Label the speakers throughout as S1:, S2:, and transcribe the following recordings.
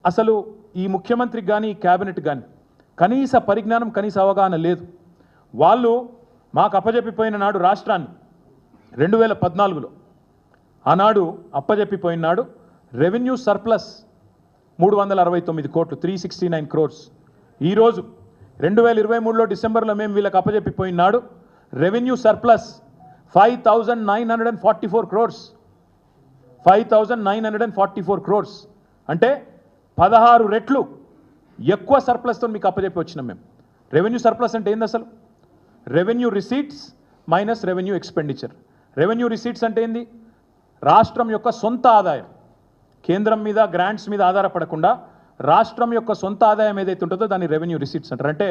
S1: అసలు ఈ ముఖ్యమంత్రికి కానీ ఈ క్యాబినెట్ కానీ కనీస పరిజ్ఞానం కనీస అవగాహన లేదు. వాళ్ళు మాకు అప్పజెప్పిపోయిన నాడు రాష్ట్రాన్ని 2014లో ఆనాడు అప్పజెప్పిపోయిన నాడు రెవెన్యూ సర్ప్లస్ 369 కోట్లు 369 క్రోర్స్. ఈరోజు 2023లో డిసెంబర్లో మేము వీళ్ళకి అప్పజెప్పిపోయిన నాడు రెవెన్యూ సర్ప్లస్ 5944 క్రోర్స్ 5944 క్రోర్స్ అంటే 16 రెట్లు ఎక్కువ సర్ప్లస్తో మీకు అప్పజెప్పి వచ్చినాం మేము. రెవెన్యూ సర్ప్లస్ అంటే ఏంది అసలు? Revenue receipts minus revenue expenditure. Revenue receipts అంటే ఏంది? రాష్ట్రం యొక్క సొంత ఆదాయం, కేంద్రం మీద గ్రాంట్స్ మీద ఆధారపడకుండా రాష్ట్రం యొక్క సొంత ఆదాయం ఏదైతే ఉంటుందో దాన్ని రెవెన్యూ రిసీట్స్ అంటారు. అంటే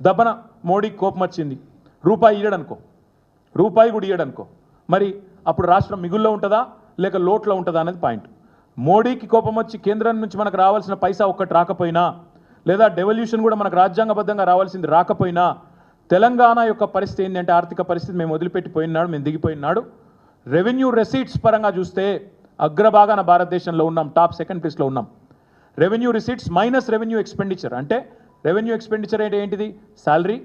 S1: దబ్బన మోడీకి కోపం వచ్చింది, రూపాయి ఇయ్యడనుకో, రూపాయి కూడా ఇయ్యడనుకో, మరి అప్పుడు రాష్ట్రం మిగుల్లో ఉంటుందా లేక లోట్లో ఉంటుందా అనేది పాయింట్. మోడీకి కోపం వచ్చి కేంద్రం నుంచి మనకు రావాల్సిన పైసా ఒక్కటి రాకపోయినా, లేదా డెవల్యూషన్ కూడా మనకు రాజ్యాంగబద్ధంగా రావాల్సింది రాకపోయినా, తెలంగాణ యొక్క పరిస్థితి ఏంటంటే ఆర్థిక పరిస్థితి మేము వదిలిపెట్టిపోయినాడు, మేము దిగిపోయినాడు. రెవెన్యూ రెసీట్స్ పరంగా చూస్తే అగ్రభాగాన భారతదేశంలో ఉన్నాం, టాప్ సెకండ్ ప్లేస్లో ఉన్నాం. Revenue receipts minus revenue expenditure అంటే రెవెన్యూ ఎక్స్పెండిచర్ అంటే ఏంటిది? శాలరీ,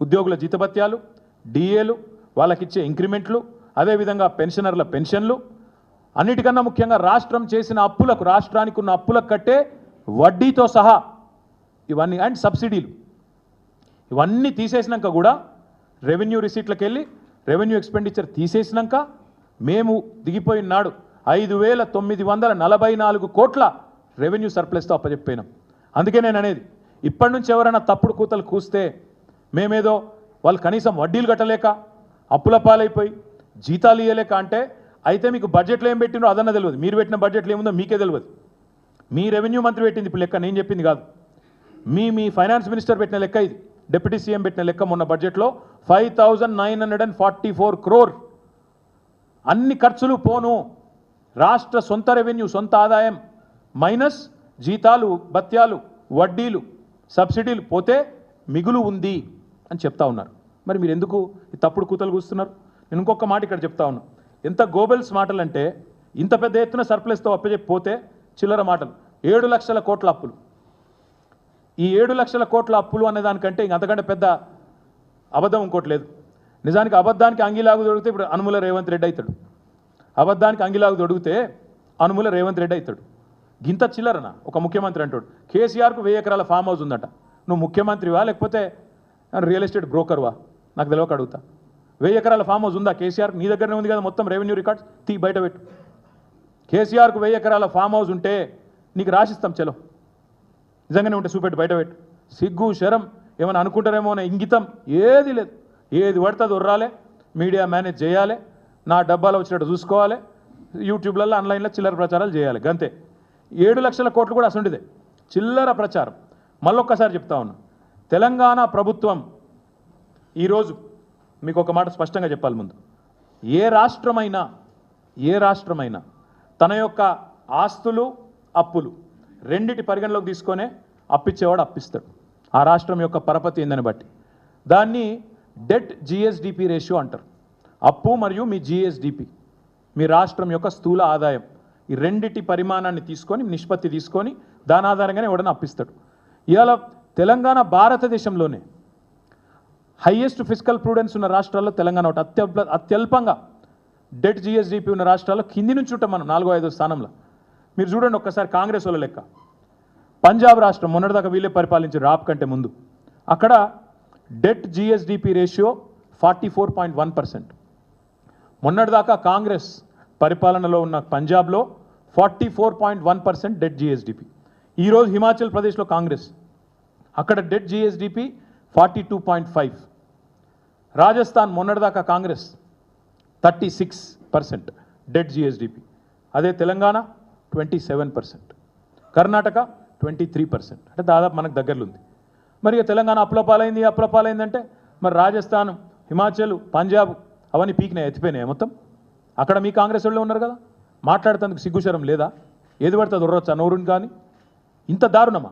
S1: ఉద్యోగుల జీతభత్యాలు, డిఏలు, వాళ్ళకిచ్చే ఇంక్రిమెంట్లు, అదేవిధంగా పెన్షనర్ల పెన్షన్లు, అన్నిటికన్నా ముఖ్యంగా రాష్ట్రం చేసిన అప్పులకు, రాష్ట్రానికి ఉన్న అప్పులకు కట్టే వడ్డీతో సహా ఇవన్నీ, అండ్ సబ్సిడీలు, ఇవన్నీ తీసేసినాక కూడా రెవెన్యూ రిసీట్లకు వెళ్ళి రెవెన్యూ ఎక్స్పెండిచర్ తీసేసినాక మేము దిగిపోయిన నాడు 5944 కోట్ల రెవెన్యూ సర్ప్లస్తో అప్పచెప్పినాం. అందుకే నేను అనేది, ఇప్పటి నుంచి ఎవరైనా తప్పుడు కూతలు కూస్తే మేమేదో వాళ్ళు కనీసం వడ్డీలు కట్టలేక అప్పుల పాలైపోయి జీతాలు ఇవ్వలేక అంటే, అయితే మీకు బడ్జెట్లో ఏం పెట్టినో అదన్న తెలియదు, మీరు పెట్టిన బడ్జెట్లో ఏముందో మీకే తెలియదు. మీ రెవెన్యూ మంత్రి పెట్టింది ఇప్పుడు లెక్క, నేను చెప్పింది కాదు. మీ ఫైనాన్స్ మినిస్టర్ పెట్టిన లెక్క ఇది, డిప్యూటీ సీఎం పెట్టిన లెక్క. మొన్న బడ్జెట్లో 5944 క్రోర్ అన్ని ఖర్చులు పోను, రాష్ట్ర సొంత రెవెన్యూ సొంత ఆదాయం మైనస్ జీతాలు భత్యాలు వడ్డీలు సబ్సిడీలు పోతే మిగులు ఉంది అని చెప్తా ఉన్నారు. మరి మీరు ఎందుకు ఈ తప్పుడు కూతలు కూస్తున్నారు? నేను ఇంకొక మాట ఇక్కడ చెప్తా ఉన్నా, ఎంత గోబెల్స్ మాటలు అంటే, ఇంత పెద్ద ఎత్తున సర్ప్లస్తో అప్పచెప్పిపోతే చిల్లర మాటలు. 7 లక్షల కోట్ల అప్పులు. ఈ 7 లక్షల కోట్ల అప్పులు అనే దానికంటే ఇంక అంతకంటే పెద్ద అబద్ధం ఇంకోటి లేదు. నిజానికి అబద్ధానికి అంగిలాగు దొరికితే ఇప్పుడు అనుముల రేవంత్ రెడ్డి అవుతాడు. అబద్ధానికి అంగిలాగు దొడిగితే అనుముల రేవంత్ రెడ్డి అవుతాడు. గింత చిల్లరన ఒక ముఖ్యమంత్రి అంటాడు. కేసీఆర్కు 1000 ఎకరాల ఫామ్ హౌస్ ఉందట. నువ్వు ముఖ్యమంత్రివా లేకపోతే రియల్ ఎస్టేట్ బ్రోకర్వా? నాకు తెలియక అడుగుతా. 1000 ఎకరాల ఫామ్ హౌస్ ఉందా కేసీఆర్? నీ దగ్గరనే ఉంది కదా మొత్తం రెవెన్యూ రికార్డ్స్, తీ బయట పెట్టు. కేసీఆర్కు 1000 ఎకరాల ఫామ్ హౌస్ ఉంటే నీకు రాసిస్తాం, చలో నిజంగానే ఉంటే చూపెట్టు, బయట పెట్టు. సిగ్గు శరం ఏమైనా అనుకుంటారేమో అనే ఇంగితం ఏది లేదు. ఏది పడుతుంది ఉర్రాలే, మీడియా మేనేజ్ చేయాలి, నా డబ్బాలో వచ్చినట్టు చూసుకోవాలి, యూట్యూబ్లలో ఆన్లైన్లో చిల్లర ప్రచారాలు చేయాలి, గంతే. 7 లక్షల కోట్లు కూడా అసలుంటిదే చిల్లర ప్రచారం. మళ్ళొక్కసారి చెప్తా ఉన్నా, తెలంగాణ ప్రభుత్వం ఈరోజు మీకు ఒక మాట స్పష్టంగా చెప్పాలి. ముందు ఏ రాష్ట్రమైనా తన యొక్క ఆస్తులు అప్పులు రెండిటి పరిగణలోకి తీసుకొనే అప్పిచ్చేవాడు అప్పిస్తాడు. ఆ రాష్ట్రం యొక్క పరపతి ఏందని బట్టి దాన్ని డెట్ జిఎస్డిపి రేషియో అంటారు. అప్పు మరియు మీ జిఎస్డిపి, మీ రాష్ట్రం యొక్క స్థూల ఆదాయం, ఈ రెండిటి పరిమాణాన్ని తీసుకొని నిష్పత్తి తీసుకొని దాని ఆధారంగానే ఎవడన్నా అప్పిస్తాడు. ఇవాళ తెలంగాణ భారతదేశంలోనే హైయెస్ట్ ఫిజికల్ ప్రూడెన్స్ ఉన్న రాష్ట్రాల్లో తెలంగాణ ఒకటి. అత్యల్పంగా డెట్ జిఎస్డిపి ఉన్న రాష్ట్రాల్లో కింది నుంచి ఉంటాం మనం 4వ 5వ స్థానంలో. మీరు చూడండి ఒక్కసారి కాంగ్రెస్ వాళ్ళ లెక్క. పంజాబ్ రాష్ట్రం మొన్నటిదాకా వీళ్ళే పరిపాలించి రాప్ కంటే ముందు, అక్కడ డెట్ జిఎస్డిపి రేషియో 44.1%. మొన్నటిదాకా కాంగ్రెస్ పరిపాలనలో ఉన్న పంజాబ్లో 44.1% డెట్ జిఎస్డిపి. ఈరోజు హిమాచల్ ప్రదేశ్లో కాంగ్రెస్, అక్కడ డెట్ జిఎస్డిపి 42.5. రాజస్థాన్ మొన్నటిదాకా కాంగ్రెస్ 36% డెట్ జిఎస్డిపి. అదే తెలంగాణ 27%, కర్ణాటక 23%. అంటే దాదాపు మనకు దగ్గరలో ఉంది. మరి తెలంగాణ అప్పులపాలైందంటే మరి రాజస్థాన్, హిమాచల్, పంజాబ్ అవన్నీ పీకినాయి, ఎత్తిపోయినాయి మొత్తం. అక్కడ మీ కాంగ్రెస్ వాళ్ళు ఉన్నారు కదా, మాట్లాడుతందుకు సిగ్గుశరం లేదా? ఏది పడుతుంది ఉర్రొచ్చా నోరుని? కానీ ఇంత దారుణమా?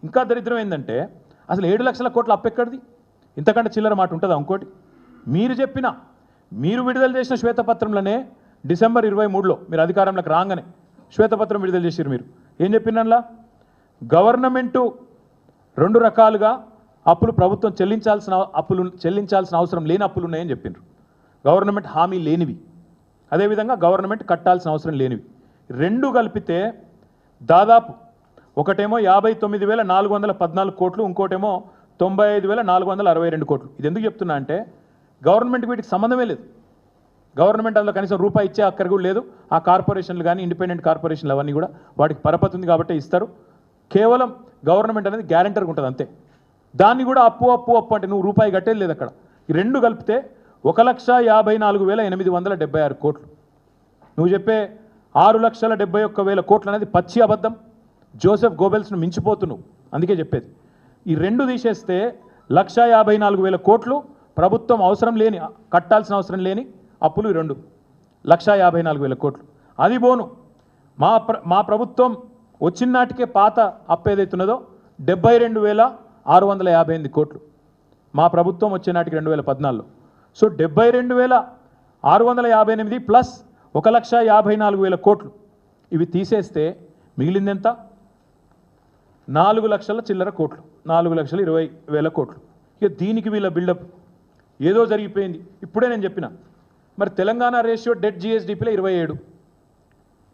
S1: ఇంకా దరిద్రం ఏంటంటే అసలు 7 లక్షల కోట్ల అప్పు ఎక్కడిది? ఇంతకంటే చిల్లర మాట ఉంటుందా? ఇంకోటి, మీరు విడుదల చేసిన శ్వేతపత్రంలోనే డిసెంబర్ 23లో మీరు అధికారంలోకి రాగానే శ్వేతపత్రం విడుదల చేశారు. మీరు ఏం చెప్పినలా గవర్నమెంటు రెండు రకాలుగా అప్పులు ప్రభుత్వం చెల్లించాల్సిన అవసరం లేని అప్పులు ఉన్నాయని చెప్పిండ్రు. గవర్నమెంట్ హామీ లేనివి, అదేవిధంగా గవర్నమెంట్ కట్టాల్సిన అవసరం లేనివి. రెండు కలిపితే దాదాపు ఒకటేమో 59,414 కోట్లు, ఇంకోటేమో 95,462 కోట్లు. ఇది ఎందుకు చెప్తున్నా అంటే గవర్నమెంట్ వీటికి సంబంధమే లేదు. గవర్నమెంట్ అందులో కనీసం రూపాయి ఇచ్చే అక్కర కూడా లేదు. ఆ కార్పొరేషన్లు కానీ ఇండిపెండెంట్ కార్పొరేషన్లు అవన్నీ కూడా వాటికి పరపతి ఉంది కాబట్టి ఇస్తారు. కేవలం గవర్నమెంట్ అనేది గ్యారెంటర్గా ఉంటుంది అంతే. దాన్ని కూడా అప్పు అప్పు అప్పు అంటే నువ్వు రూపాయి కట్టేది లేదు అక్కడ. ఈ రెండు కలిపితే 1,54,876 కోట్లు. నువ్వు చెప్పే 6,71,000 కోట్లు అనేది పచ్చి అబద్ధం. జోసెఫ్ గోబెల్స్ను మించిపోతున్నావు, అందుకే చెప్పేది. ఈ రెండు తీసేస్తే 1,54,000 కోట్లు ప్రభుత్వం అవసరం లేని, కట్టాల్సిన అవసరం లేని అప్పులు. ఈ రెండు 1,54,000 కోట్లు. అది పోను మా ప్రభుత్వం వచ్చిన నాటికే పాత అప్పు ఏదైతున్నదో 72,658 కోట్లు. మా ప్రభుత్వం వచ్చే నాటికి 2014లో. సో 72,658 ప్లస్ 1,54,000 కోట్లు ఇవి తీసేస్తే మిగిలిందెంత? 4 లక్షల చిల్లర కోట్లు, 4,20,000 కోట్లు. ఇక దీనికి వీళ్ళ బిల్డప్ ఏదో జరిగిపోయింది. ఇప్పుడే నేను చెప్పిన మరి తెలంగాణ రేషియో డెట్ జిఎస్డిపిలో 27,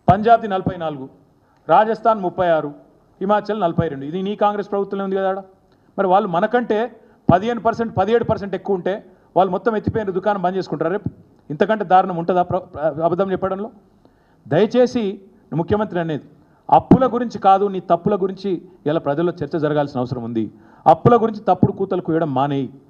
S1: పంజాబ్ది 44, రాజస్థాన్ 36, హిమాచల్ 42. ఇది నీ కాంగ్రెస్ ప్రభుత్వంలో ఉంది కదా. మరి వాళ్ళు మనకంటే 15%, 17% ఎక్కువ ఉంటే వాళ్ళు మొత్తం ఎత్తిపోయిన దుకాణం బంద్ చేసుకుంటారు రేపు. ఇంతకంటే దారుణం ఉంటుందా అబద్ధం చెప్పడంలో? దయచేసి ముఖ్యమంత్రి అనేది అప్పుల గురించి కాదు, నీ తప్పుల గురించి ఇలా ప్రజల్లో చర్చ జరగాల్సిన అవసరం ఉంది. అప్పుల గురించి తప్పుడు కూతలు కూయడం మానేయి.